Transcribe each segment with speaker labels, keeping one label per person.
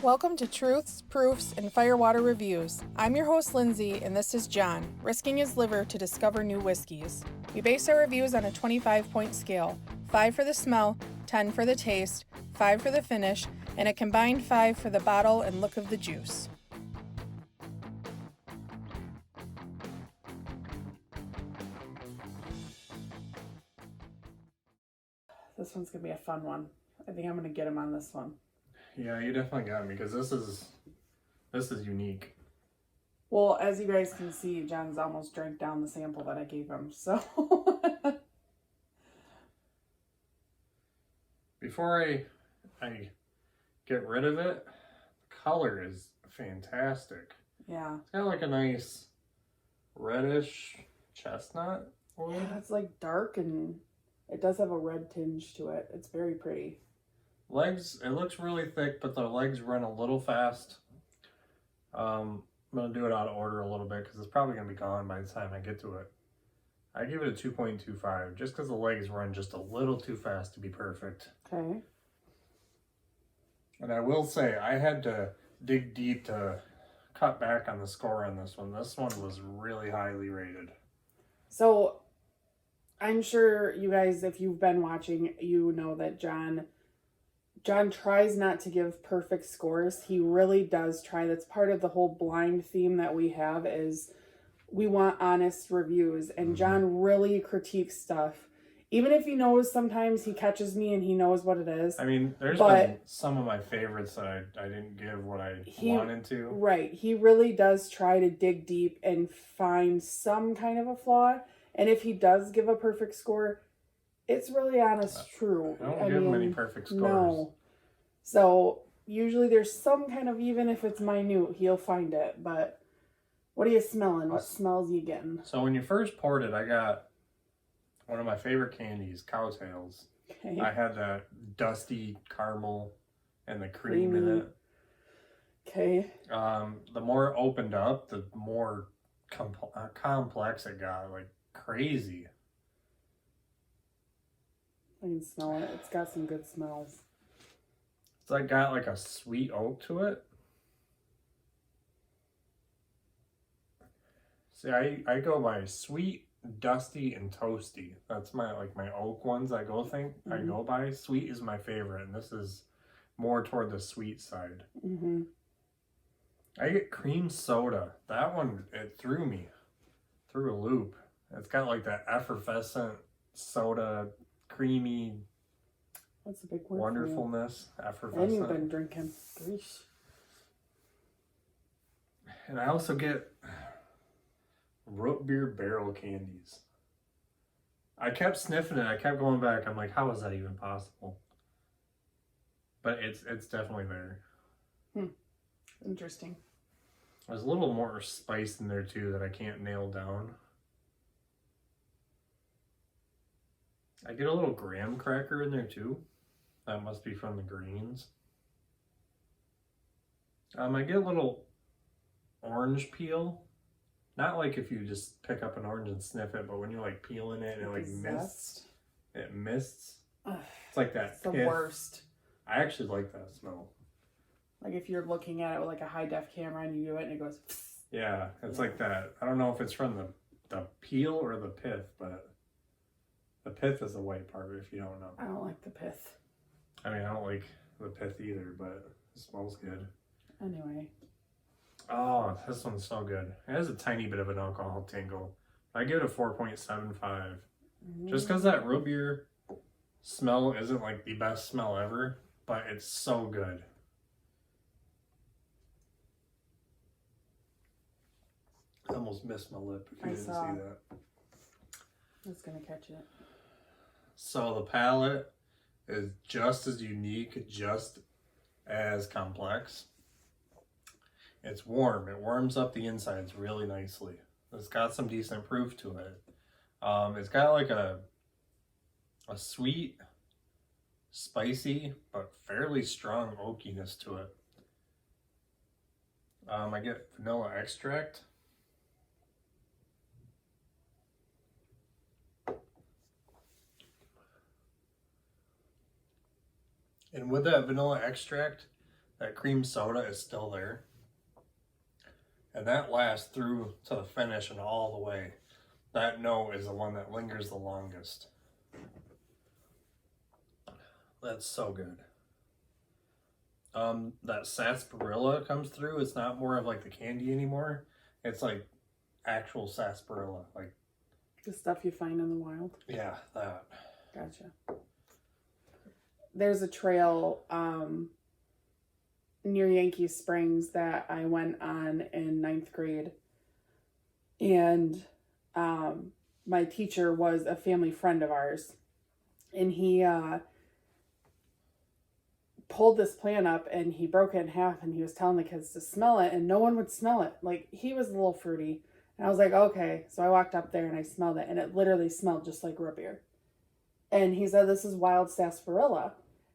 Speaker 1: Welcome to Truths, Proofs, and Firewater Reviews. I'm your host, Lindsey, and this is John, risking his liver to discover new whiskeys. We base our reviews on a 25-point scale, 5 for the smell, 10 for the taste, 5 for the finish, and a combined 5 for the bottle and look of the juice. This one's going to be a fun one. I think I'm going to get him on this one.
Speaker 2: Yeah, you definitely got me, because this is unique.
Speaker 1: Well, as you guys can see, John's almost drank down the sample that I gave him, so...
Speaker 2: Before I get rid of it, the color is fantastic.
Speaker 1: Yeah.
Speaker 2: It's got like a nice reddish chestnut wood.
Speaker 1: Yeah, it's like dark and it does have a red tinge to it. It's very pretty.
Speaker 2: Legs, it looks really thick, but the legs run a little fast. I'm going to do it out of order a little bit because it's probably going to be gone by the time I get to it. I give it a 2.25 just because the legs run just a little too fast to be perfect.
Speaker 1: Okay.
Speaker 2: And I will say, I had to dig deep to cut back on the score on this one. This one was really highly rated.
Speaker 1: So, I'm sure you guys, if you've been watching, you know that John tries not to give perfect scores. He really does try. That's part of the whole blind theme that we have is we want honest reviews. And John really critiques stuff. Even if he knows sometimes he catches me and he knows what it is.
Speaker 2: I mean, there's been some of my favorites that I didn't give what I wanted to.
Speaker 1: Right. He really does try to dig deep and find some kind of a flaw. And if he does give a perfect score, it's really honest, true.
Speaker 2: I don't give many perfect scores.
Speaker 1: No. So, usually there's some kind of, even if it's minute, he'll find it. But, what are you smelling? What smells you getting?
Speaker 2: So, when you first poured it, I got one of my favorite candies, Cowtails.
Speaker 1: Okay.
Speaker 2: I had that dusty caramel and the cream in it.
Speaker 1: Okay.
Speaker 2: The more it opened up, the more complex it got, like crazy.
Speaker 1: I can smell it. It's got some good smells.
Speaker 2: It's like got like a sweet oak to it. See, I go by sweet, dusty, and toasty. That's my oak ones I go by. Sweet is my favorite, and this is more toward the sweet side.
Speaker 1: Mm-hmm.
Speaker 2: I get cream soda. That one, it threw me through a loop. It's got like that effervescent soda, creamy.
Speaker 1: That's a big word.
Speaker 2: Wonderfulness, effervescent.
Speaker 1: And you've been drinking. Grease.
Speaker 2: And I also get root beer barrel candies. I kept sniffing it. I kept going back. I'm like, how is that even possible? But it's definitely there.
Speaker 1: Interesting.
Speaker 2: There's a little more spice in there too that I can't nail down. I get a little graham cracker in there too. That must be from the greens. I get a little orange peel. Not like if you just pick up an orange and sniff it, but when you're like peeling it and it like mists. It mists.
Speaker 1: Ugh,
Speaker 2: it's like that.
Speaker 1: It's the worst.
Speaker 2: I actually like that smell.
Speaker 1: Like if you're looking at it with like a high def camera and you do it and it goes.
Speaker 2: Yeah, it's like that. I don't know if it's from the peel or the pith, but the pith is the white part if you don't know.
Speaker 1: I don't like the pith.
Speaker 2: I mean, I don't like the pith either, but it smells good.
Speaker 1: Anyway.
Speaker 2: Oh, this one's so good. It has a tiny bit of an alcohol tingle. I give it a 4.75. Just because that root beer smell isn't like the best smell ever, but it's so good. I almost missed my lip if you didn't see that.
Speaker 1: I was going to catch it.
Speaker 2: So the palate is just as unique, just as complex. It's warm. It warms up the insides really nicely. It's got some decent proof to it. It's got like a sweet, spicy, but fairly strong oakiness to it. I get vanilla extract. And with that vanilla extract, that cream soda is still there. And that lasts through to the finish and all the way. That note is the one that lingers the longest. That's so good. That sarsaparilla comes through. It's not more of like the candy anymore. It's like actual sarsaparilla. Like
Speaker 1: the stuff you find in the wild.
Speaker 2: Yeah, that.
Speaker 1: Gotcha. There's a trail near Yankee Springs that I went on in 9th grade. And my teacher was a family friend of ours. And he pulled this plant up and he broke it in half and he was telling the kids to smell it and no one would smell it. Like, he was a little fruity. And I was like, okay. So I walked up there and I smelled it and it literally smelled just like root beer. And he said, this is wild sarsaparilla.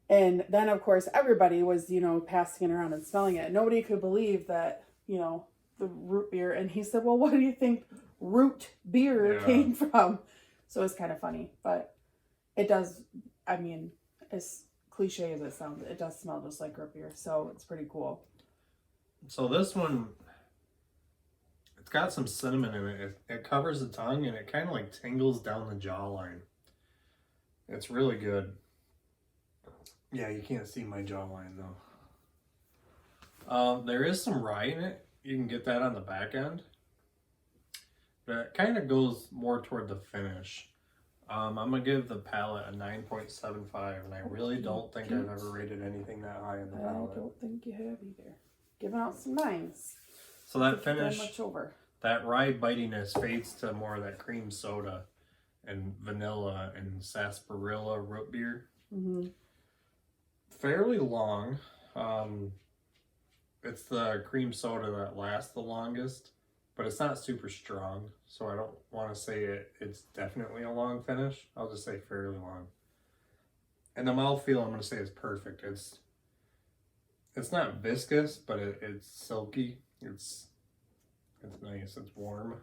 Speaker 1: And then, of course, everybody was, passing it around and smelling it. Nobody could believe that, the root beer. And he said, well, what do you think root beer came from? So it's kind of funny. But it does, as cliche as it sounds, it does smell just like root beer. So it's pretty cool.
Speaker 2: So this one, it's got some cinnamon in it. It covers the tongue and it kind of like tingles down the jawline. It's really good. Yeah, you can't see my jawline though. There is some rye in it. You can get that on the back end. But it kind of goes more toward the finish. I'm going to give the palate a 9.75, and I really don't think I've ever rated anything that high in the palate.
Speaker 1: I don't think you have either. Giving out some 9s.
Speaker 2: So that finish,
Speaker 1: much over.
Speaker 2: That rye bitiness fades to more of that cream soda and vanilla and sarsaparilla root beer.
Speaker 1: Mm-hmm.
Speaker 2: Fairly long. It's the cream soda that lasts the longest, but it's not super strong, so I don't want to say it's definitely a long finish. I'll just say fairly long. And the mouthfeel, I'm going to say, is perfect. It's not viscous, but it's silky. It's nice. It's warm.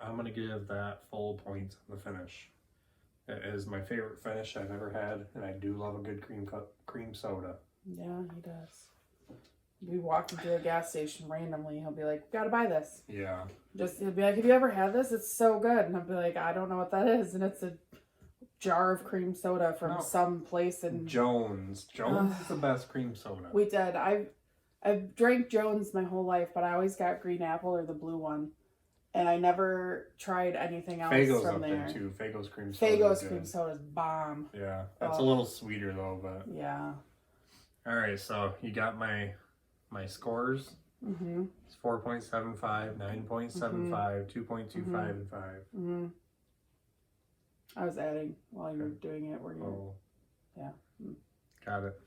Speaker 2: I'm going to give that full point on the finish. It is my favorite finish I've ever had, and I do love a good cream soda.
Speaker 1: Yeah, he does. We walk into a gas station randomly, he'll be like, gotta buy this.
Speaker 2: Yeah.
Speaker 1: He'll be like, have you ever had this? It's so good. And I'll be like, I don't know what that is. And it's a jar of cream soda from some place in
Speaker 2: Jones. Jones is the best cream soda.
Speaker 1: We did. I've drank Jones my whole life, but I always got green apple or the blue one. And I never tried anything else
Speaker 2: Fago's
Speaker 1: from
Speaker 2: up
Speaker 1: there.
Speaker 2: Too. Fago's cream soda.
Speaker 1: Fago's cream soda's bomb.
Speaker 2: Yeah. That's a little sweeter though, but
Speaker 1: yeah.
Speaker 2: Alright, so you got my scores.
Speaker 1: Mm-hmm.
Speaker 2: It's 4.75, 9.75, 2.25, and 5.
Speaker 1: Mm-hmm. I was adding while you were doing it. Were you?
Speaker 2: Oh.
Speaker 1: Yeah.
Speaker 2: Got it.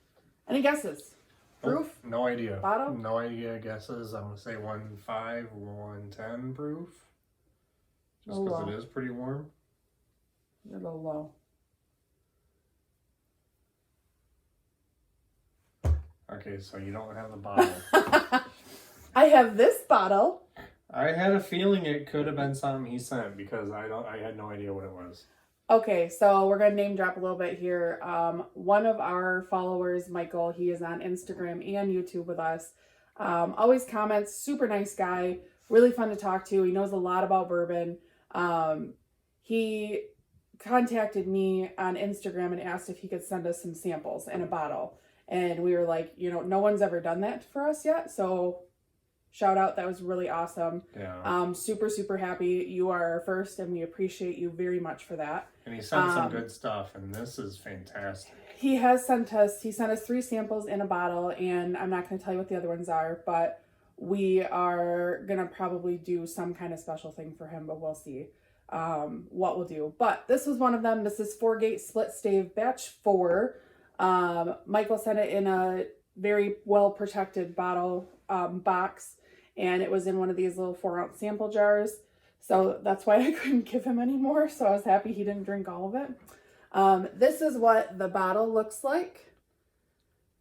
Speaker 1: Any guesses? Proof?
Speaker 2: Oh, no idea.
Speaker 1: Bottle?
Speaker 2: No idea guesses. I'm going to say 1.5 or 1.10 proof. Just because it is pretty warm.
Speaker 1: You're a little low.
Speaker 2: Okay, so you don't have the bottle.
Speaker 1: I have this bottle.
Speaker 2: I had a feeling it could have been something he sent because I had no idea what it was.
Speaker 1: Okay, so we're going to name drop a little bit here. One of our followers, Michael, he is on Instagram and YouTube with us. Always comments, super nice guy, really fun to talk to. He knows a lot about bourbon. He contacted me on Instagram and asked if he could send us some samples in a bottle. And we were like, no one's ever done that for us yet. So shout out. That was really awesome.
Speaker 2: Yeah.
Speaker 1: Super, super happy. You are our first and we appreciate you very much for that.
Speaker 2: And he sent some good stuff and this is fantastic.
Speaker 1: He sent us 3 samples in a bottle and I'm not going to tell you what the other ones are, but we are going to probably do some kind of special thing for him, but we'll see what we'll do. But this was one of them. This is 4-gate split stave batch 4. Michael sent it in a very well protected bottle box, and it was in one of these little 4-ounce sample jars. So that's why I couldn't give him any more. So I was happy he didn't drink all of it. This is what the bottle looks like.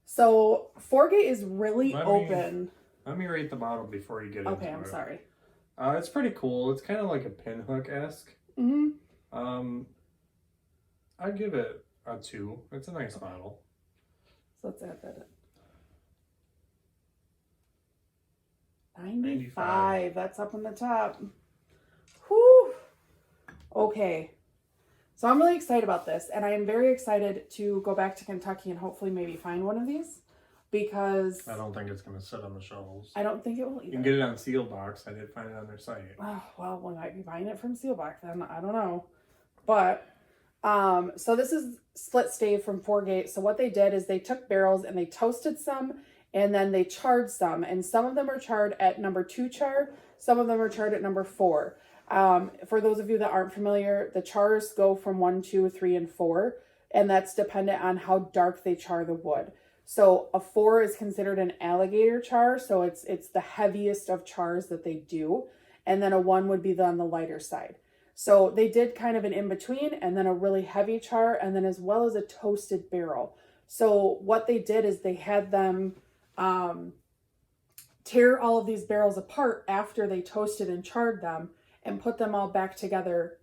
Speaker 1: So 4-gate is really open.
Speaker 2: Let me rate the bottle before you get into it.
Speaker 1: Okay, I'm sorry.
Speaker 2: It's pretty cool. It's kind of like a pinhook-esque.
Speaker 1: Mm-hmm.
Speaker 2: I'd give it a 2. It's a nice bottle.
Speaker 1: So let's add that in. $1.95. That's up on the top. Whew. Okay. So I'm really excited about this, and I am very excited to go back to Kentucky and hopefully maybe find one of these, because
Speaker 2: I don't think it's going to sit on the shelves.
Speaker 1: I don't think it will either.
Speaker 2: You can get it on Sealbox. I did find it on their site.
Speaker 1: Oh, well, we might be buying it from Sealbox then. I don't know. But, so this is split stave from 4-gate. So what they did is they took barrels and they toasted some, and then they charred some. And some of them are charred at number 2 char. Some of them are charred at number 4. For those of you that aren't familiar, the chars go from 1, 2, 3, and 4. And that's dependent on how dark they char the wood. So a 4 is considered an alligator char. So it's the heaviest of chars that they do. And then a 1 would be on the lighter side. So they did kind of an in-between, and then a really heavy char, and then as well as a toasted barrel. So what they did is they had them tear all of these barrels apart after they toasted and charred them, and put them all back together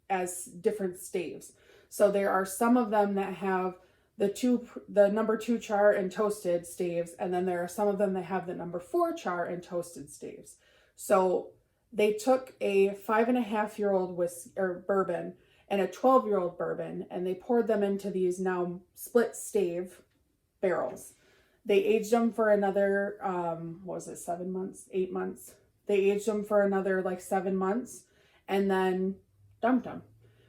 Speaker 1: as different staves. So there are some of them that have the number 2 char and toasted staves, and then there are some of them that have the number 4 char and toasted staves. So they took a 5.5-year-old bourbon and a 12-year-old bourbon, and they poured them into these now split stave barrels. They aged them for another, 7 months, 8 months? They aged them for another 7 months, and then dumped them.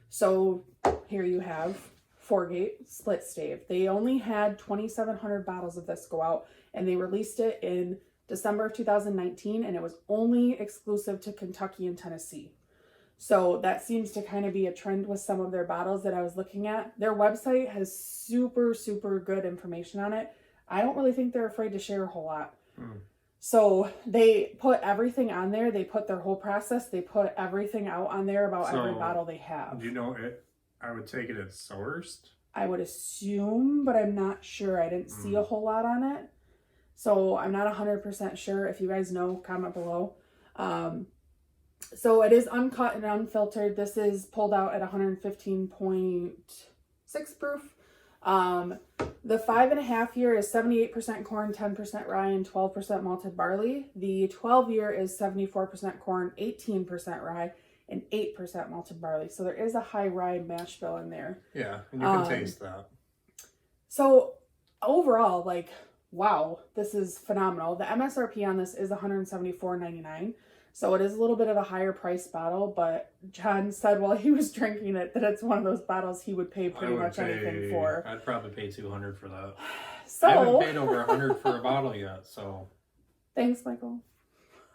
Speaker 1: So here you have 4-gate split stave. They only had 2,700 bottles of this go out, and they released it in December of 2019, and it was only exclusive to Kentucky and Tennessee. So that seems to kind of be a trend with some of their bottles that I was looking at. Their website has super, super good information on it. I don't really think they're afraid to share a whole lot. So they put everything on there. They put their whole process. They put everything out on there about every bottle they have.
Speaker 2: Do you know it? I would take it as sourced.
Speaker 1: I would assume, but I'm not sure. I didn't see a whole lot on it. So I'm not 100% sure. If you guys know, comment below. So it is uncut and unfiltered. This is pulled out at 115.6 proof. The 5.5-year is 78% corn, 10% rye, and 12% malted barley. The 12-year is 74% corn, 18% rye, and 8% malted barley. So there is a high rye mash bill in there.
Speaker 2: Yeah, and you can taste that.
Speaker 1: So overall, wow, this is phenomenal. The MSRP on this is $174.99. So it is a little bit of a higher price bottle, but John said while he was drinking it that it's one of those bottles he would pay pretty much anything for.
Speaker 2: I'd probably pay $200 for that.
Speaker 1: So
Speaker 2: I haven't paid over $100 for a bottle yet, so.
Speaker 1: Thanks, Michael.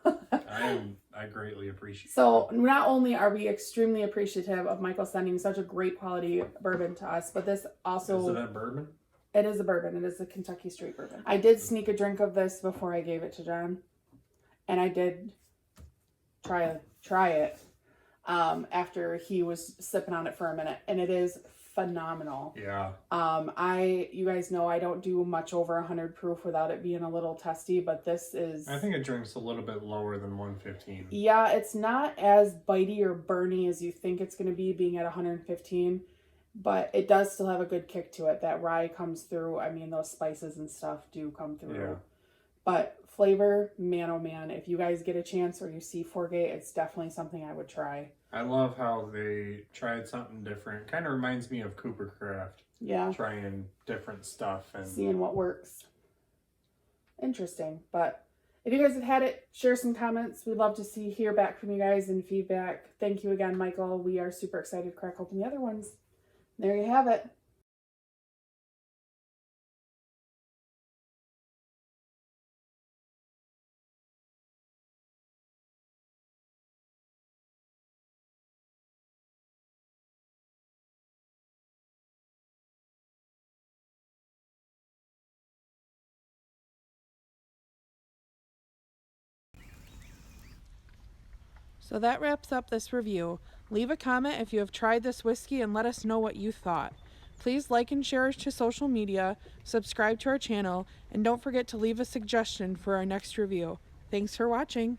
Speaker 2: I greatly appreciate it.
Speaker 1: So not only are we extremely appreciative of Michael sending such a great quality bourbon to us, but this also...
Speaker 2: Is it a bourbon?
Speaker 1: It is a bourbon. It is a Kentucky straight bourbon. I did sneak a drink of this before I gave it to John. And I did try it after he was sipping on it for a minute. And it is phenomenal.
Speaker 2: Yeah.
Speaker 1: You guys know I don't do much over 100 proof without it being a little testy, but this is...
Speaker 2: I think it drinks a little bit lower than 115.
Speaker 1: Yeah, it's not as bitey or burny as you think it's going to be being at 115. But it does still have a good kick to it. That rye comes through. I mean, those spices and stuff do come through.
Speaker 2: Yeah.
Speaker 1: But flavor, man, oh man. If you guys get a chance or you see 4-gate, it's definitely something I would try.
Speaker 2: I love how they tried something different. Kind of reminds me of Cooper Craft.
Speaker 1: Yeah.
Speaker 2: Trying different stuff and
Speaker 1: seeing what works. Interesting. But if you guys have had it, share some comments. We'd love to hear back from you guys and feedback. Thank you again, Michael. We are super excited to crack open the other ones. There you have it. So that wraps up this review. Leave a comment if you have tried this whiskey and let us know what you thought. Please like and share us to social media, subscribe to our channel, and don't forget to leave a suggestion for our next review. Thanks for watching.